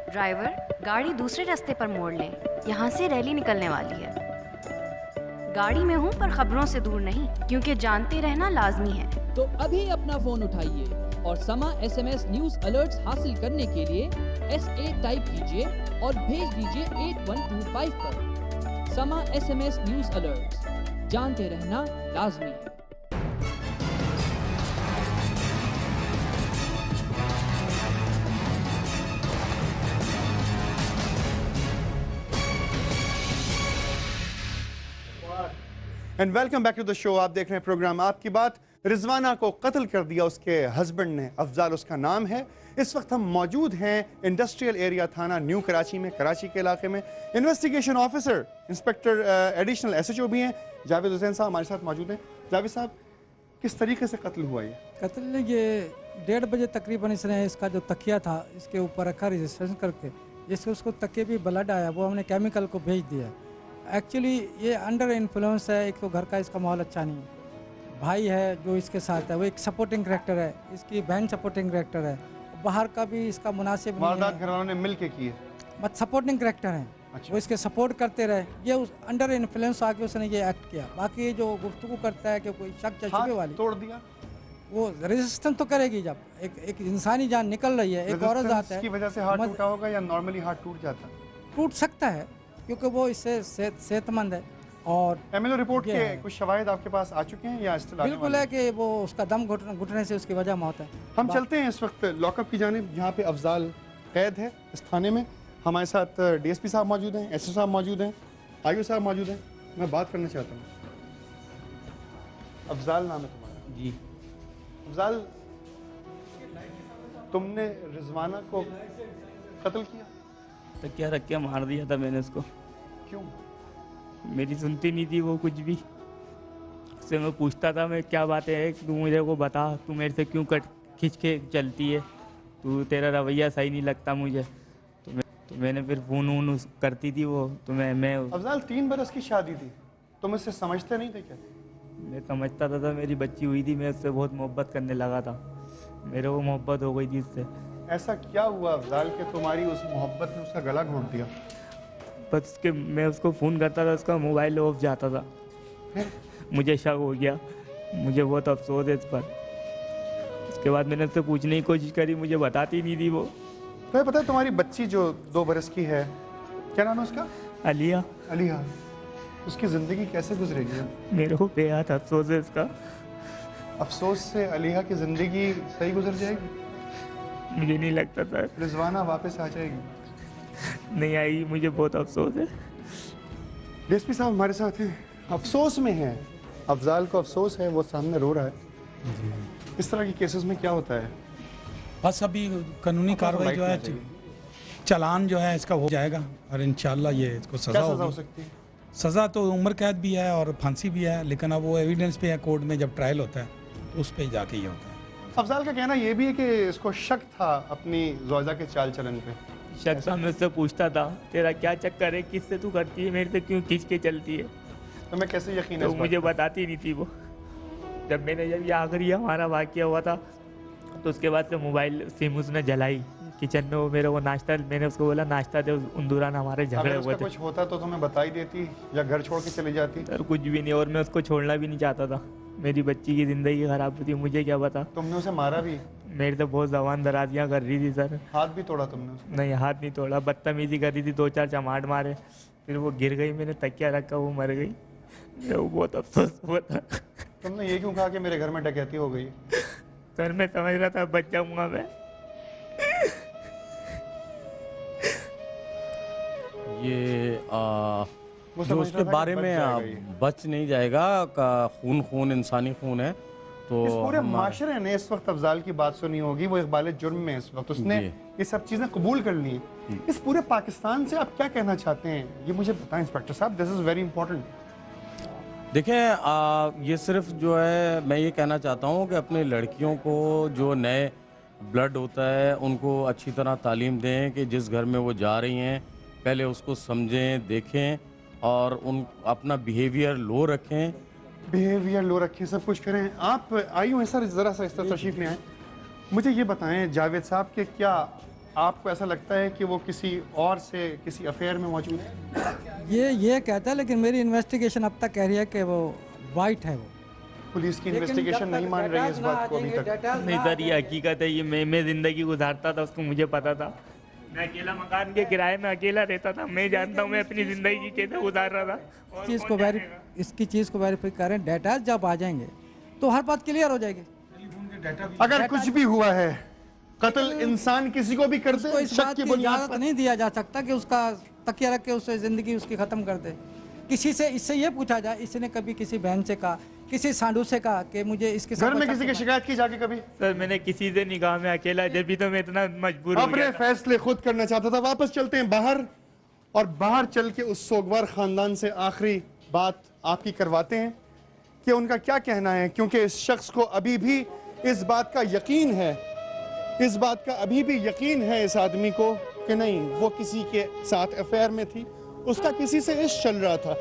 Driver, गाड़ी दूसरे रास्ते पर मोड़ लें। यहाँ से रैली निकलने वाली है। गाड़ी में हूँ पर खबरों से दूर नहीं, क्योंकि जानते रहना लाजमी है। तो अभी अपना फोन उठाइए और समा SMS न्यूज अलर्ट्स हासिल करने के लिए SA टाइप कीजिए और भेज दीजिए 8125 पर। समा SMS न्यूज अलर्ट्स, जानते रहना लाजमी है। And welcome back to the show. आप देख रहे हैं प्रोग्राम आपकी बात। रिजवाना को कत्ल कर दिया उसके हस्बैंड ने, अफजाल उसका नाम है। इस वक्त हम मौजूद हैं इंडस्ट्रियल एरिया थाना न्यू कराची में, कराची के इलाके में। Investigation officer inspector additional SHO भी हैं, जावेद हुसैन साहब हमारे साथ मौजूद हैं। जावेद साहब, किस तरीके से कत्ल हुआ ये? कत्ल ये 1:30 बजे तकरीबन इसने इसका जो तकिया था इसके ऊपर रखा रजिस्ट्रेशन करके, जिससे उसको तकिए भी ब्लड आया, वो हमने केमिकल को भेज दिया। एक्चुअली ये अंडर इन्फ्लुएंस है। एक तो घर का इसका माहौल अच्छा नहीं है, भाई है जो इसके साथ है वो एक सपोर्टिंग करेक्टर है, इसकी बहन सपोर्टिंग करेक्टर है, बाहर का भी इसका मुनासिब नहीं है। घर वालों ने मिल के की है, बट सपोर्टिंग करेक्टर हैं। अच्छा। वो इसके सपोर्ट करते रहे, ये उस अंडर इन्फ्लुएंस आके उसने ये एक्ट किया। बाकी ये जो गुफ्तगू करता है कि कोई शक चश्मे वाली तोड़ दिया, वो रेजिस्टेंस तो करेगी। जब एक इंसानी जान निकल रही है, एक औरत जाता है, की वजह से हार्ट टूटा होगा या नॉर्मली हार्ट टूट जाता है? टूट सकता है क्योंकि वो इससे सेहतमंद है। और MLO रिपोर्ट के कुछ शवाहिद आपके पास आ चुके हैं या बिल्कुल है कि वो उसका दम घुटने से उसकी वजह मौत है। हम चलते हैं इस वक्त लॉकअप की जानिब, जहाँ पे अफजाल कैद है इस थाने में। हमारे साथ DSP साहब मौजूद हैं, SO साहब मौजूद हैं, IO साहब मौजूद हैं। मैं बात करना चाहता हूँ। अफजाल नाम है तुम्हारा? जी। अफजाल, तुमने रिजवाना को कत्ल किया? तो क्या रख के मार दिया था मैंने उसको। क्यों? मेरी सुनती नहीं थी वो कुछ भी। उससे मैं पूछता था, मैं क्या बात है तू मुझे को बता, तू मेरे से क्यों खींच के चलती है, तू तेरा रवैया सही नहीं लगता मुझे। तो मैंने फिर फ़ोन करती थी वो। तो मैं अफजाल 3 बरस की शादी थी, तुम इससे समझते नहीं थे क्या? मैं समझता था मेरी बच्ची हुई थी, मैं उससे बहुत मोहब्बत करने लगा था, मेरे को मोहब्बत हो गई थी उससे। ऐसा क्या हुआ अफजाल कि तुम्हारी उस मोहब्बत ने उसका गला घोंट दिया? बस के मैं उसको फ़ोन करता था, उसका मोबाइल ऑफ जाता था, मुझे शक हो गया, मुझे बहुत अफसोस है इस पर। उसके बाद मैंने उससे पूछने की कोशिश करी, मुझे बताती नहीं थी वो। तुम्हें पता है तुम्हारी बच्ची जो 2 बरस की है, क्या नाम है उसका? अलिया। अलिया, उसकी ज़िंदगी कैसे गुजरेगी? मेरे को बेहद अफसोस है इसका। अफसोस से अलिया की ज़िंदगी सही गुजर जाएगी? मुझे नहीं लगता सर। रिजवाना वापस आ जाएगी? नहीं आएगी, मुझे बहुत अफसोस है। DSP साहब हमारे साथ हैं, अफसोस में हैं। अफजाल को अफसोस है, वो सामने रो रहा है। इस तरह के केसेस में क्या होता है? बस अभी कानूनी कार्रवाई जो है, चालान जो है इसका हो जाएगा और इंशाल्लाह ये इसको सज़ा हो सकती है। सज़ा तो उम्र कैद भी है और फांसी भी है, लेकिन अब वो एविडेंस पे है, कोर्ट में जब ट्रायल होता है तो उस पर जाके ये होता है। अफजाल का कहना ये भी है कि इसको शक था अपनी ज़ौजा के चाल चलन पे। शक था, मैं उससे पूछता था तेरा क्या चक्कर है, किससे तू करती है, मेरे से क्यों खींच के चलती है, तो मैं कैसे यकीन है? तो मुझे बताती नहीं थी वो। जब ये आखिरी हमारा वाक़या हुआ था, तो उसके बाद से मोबाइल सिम उसने जलाई किचन में। वो मेरे को नाश्ता, मैंने उसको बोला नाश्ता दे, उस दौरान हमारे झगड़े हुए थे। कुछ होता तो तुम्हें बता ही देती या घर छोड़ के चली जाती? सर कुछ भी नहीं, और मैं उसको छोड़ना भी नहीं चाहता था। मेरी बच्ची की ज़िंदगी ख़राब होती, मुझे क्या पता। तुमने उसे मारा भी? मेरे तो बहुत जबान दराजियाँ कर रही थी सर। हाथ भी तोड़ा तुमने उसको? नहीं, हाथ नहीं तोड़ा, बदतमीजी कर रही थी, 2-4 चमाट मारे, फिर वो गिर गई, मैंने तकिया रखा, वो मर गई। मेरे को बहुत अफसोस हुआ था। तुमने ये क्यों कहा कि मेरे घर में डकैती हो गई? सर मैं समझ रहा था बच जाऊंगा मैं। ये जो उसके बारे में बच नहीं जाएगा, खून इंसानी खून है। तो इस पूरे माशरे ने इस वक्त अफजाल की बात सुनी होगी, वो इकबाल जुर्म में इस वक्त, उसने ये सब चीज़ें कबूल कर ली हैं। इस पूरे पाकिस्तान से आप क्या कहना चाहते हैं, ये मुझे बताएं इंस्पेक्टर साहब, दिस इज़ वेरी इंपॉर्टेंट। देखें, ये सिर्फ जो है मैं ये कहना चाहता हूँ कि अपने लड़कियों को जो नए ब्लड होता है उनको अच्छी तरह तालीम दें कि जिस घर में वो जा रही हैं पहले उसको समझें, देखें और उन अपना बिहेवियर लो रखें। बिहेवियर लो रखें, सब कुछ करें। आप आई हूँ सर, ज़रा सा इस तरह तशरीफ ले आए। मुझे ये बताएं जावेद साहब कि क्या आपको ऐसा लगता है कि वो किसी और से किसी अफेयर में मौजूद है? ये कहता है, लेकिन मेरी इन्वेस्टिगेशन अब तक कह रही है कि वो वाइट है। वो पुलिस की इन्वेस्टिगेशन नहीं मान रही है इस बात को अभी तक? नहीं सर, ये हकीकत है। ये मैं ज़िंदगी गुजारता था, उसको मुझे पता था। मैं अकेला मकान के किराए में अकेला रहता था। मैं जानता हूँ मैं अपनी ज़िंदगी कैसे गुजार रहा था। इसकी चीज़ को वेरीफाई करें। डाटा जब आ जाएंगे तो हर बात क्लियर हो जाएगी। अगर कुछ भी हुआ है, कत्ल इंसान किसी को भी करते तो इस बात की इजाजत नहीं दिया जा सकता कि उसका तकिया रख के उससे जिंदगी उसकी खत्म कर दे। किसी से इससे ये पूछा जाए, इसने कभी किसी बहन से कहा, किसी सांडू से कहा कि मुझे इसके घर में किसी की शिकायत की जाके कभी? सर मैंने किसी से निगाह में अकेला, जब भी तो मैं इतना मजबूर हो अपने गया था। फैसले खुद करना चाहता था। वापस चलते हैं बाहर और बाहर चल के उस सोगवार खानदान से आखिरी बात आपकी करवाते हैं कि उनका क्या कहना है, क्योंकि इस शख्स को अभी भी इस बात का यकीन है, इस बात का अभी भी यकीन है इस आदमी को कि नहीं, वो किसी के साथ अफेयर में थी, उसका किसी से इश्क चल रहा था।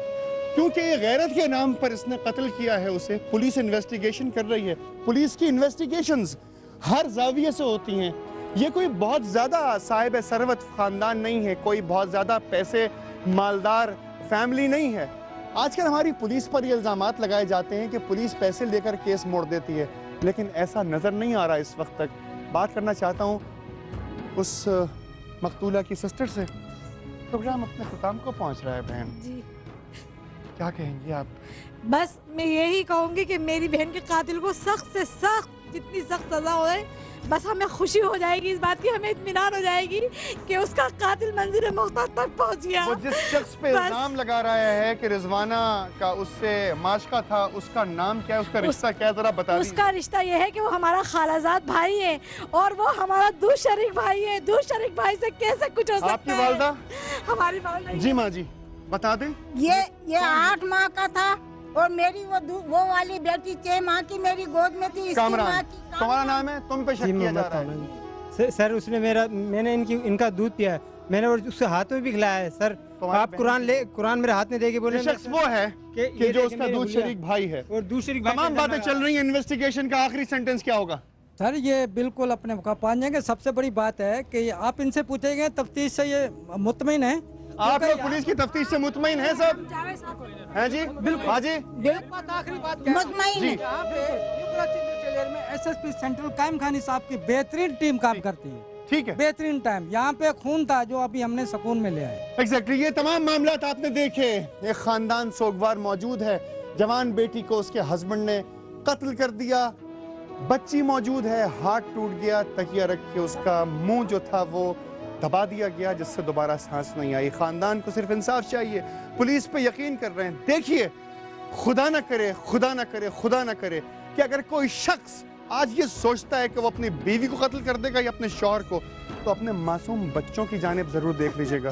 क्योंकि ये गैरत के नाम पर इसने कत्ल किया है उसे। पुलिस इन्वेस्टिगेशन कर रही है। पुलिस की इन्वेस्टिगेशंस हर जाविये से होती हैं। ये कोई बहुत ज़्यादा साहिब सरवत ख़ानदान नहीं है, कोई बहुत ज़्यादा पैसे मालदार फैमिली नहीं है। आजकल हमारी पुलिस पर ये इल्ज़ामात लगाए जाते हैं कि पुलिस पैसे लेकर केस मोड़ देती है, लेकिन ऐसा नज़र नहीं आ रहा इस वक्त तक। बात करना चाहता हूँ उस मकतूला की सिस्टर से। प्रोग्राम अपने खुताम को पहुँच रहा है बहन जी। क्या कहेंगी आप? बस मैं यही कहूँगी कि मेरी बहन के कातिल को सख्त से सख्त, जितनी सख्त सजा हो जाए, बस हमें खुशी हो जाएगी इस बात की, हमें इत्मीनान हो जाएगी कि उसका कातिल मंजिल मुक़द्दर तक पहुँच गया। वो जिस शख्स पे इल्जाम लगा रहा है कि रिजवाना का उससे माशका था, उसका नाम क्या है, उसका रिश्ता क्या है, जरा बता दीजिए। उसका रिश्ता यह है कि वो हमारा खालाजाद भाई है और वो हमारा दूर शरीक भाई है। दूर शरीक भाई से कैसे कुछ हो सकता है? आपकी वालिदा? हमारी वालिदा। जी माँ जी, बता दें। ये 8 माह का था और मेरी वो वाली बेटी 6 माह की मेरी गोद में थी। कामरान, तुम्हारा नाम है, तुम पे शक किया जा रहा है। सर उसने मैंने इनका दूध पिया है, मैंने उसके हाथ में भी खिलाया है। सर आप कुरान मेरे हाथ में देके बोले शख्स वो है कि जो उसका दूध शरीक भाई है। और दूसरी तमाम बातें चल रही हैं। इन्वेस्टिगेशन का आखिरी सेंटेंस क्या होगा? सर ये बिल्कुल अपने पहुंच जाएंगे। सबसे बड़ी बात है कि आप इनसे पूछेंगे, तफ्तीश से ये मुतमईन है। आप लोग पुलिस की तफ्तीश से मुतमईन हैं सब? हैं जी? बिल्कुल। हाँ जी, आखिरी बात मुतमईन है। यहाँ पे में एसएसपी सेंट्रल कायम खानी साहब की बेहतरीन टीम काम करती है। ठीक है, बेहतरीन टाइम। यहाँ पे खून था जो अभी हमने सुकून में ले आए। एग्जैक्टली। ये तमाम मामला आपने देखे। एक खानदान सोगवार मौजूद है। जवान बेटी को उसके हस्बैंड ने कत्ल कर दिया। बच्ची मौजूद है, हाथ टूट गया, तकिया रख के उसका मुंह जो था वो दबा दिया गया, जिससे दोबारा सांस नहीं आई। खानदान को सिर्फ इंसाफ चाहिए। पुलिस पे यकीन कर रहे हैं। देखिए, खुदा ना करे, खुदा ना करे, खुदा ना करे कि अगर कोई शख्स आज ये सोचता है कि वो अपनी बीवी को कत्ल कर देगा या अपने शौहर को, तो अपने मासूम बच्चों की जानिब जरूर देख लीजिएगा,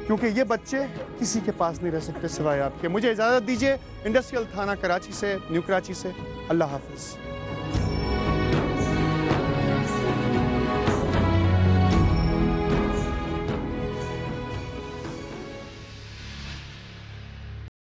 क्योंकि ये बच्चे किसी के पास नहीं रह सकते सिवाय आपके। मुझे इजाजत दीजिए। इंडस्ट्रियल थाना कराची से, न्यू कराची से, अल्लाह हाफिज।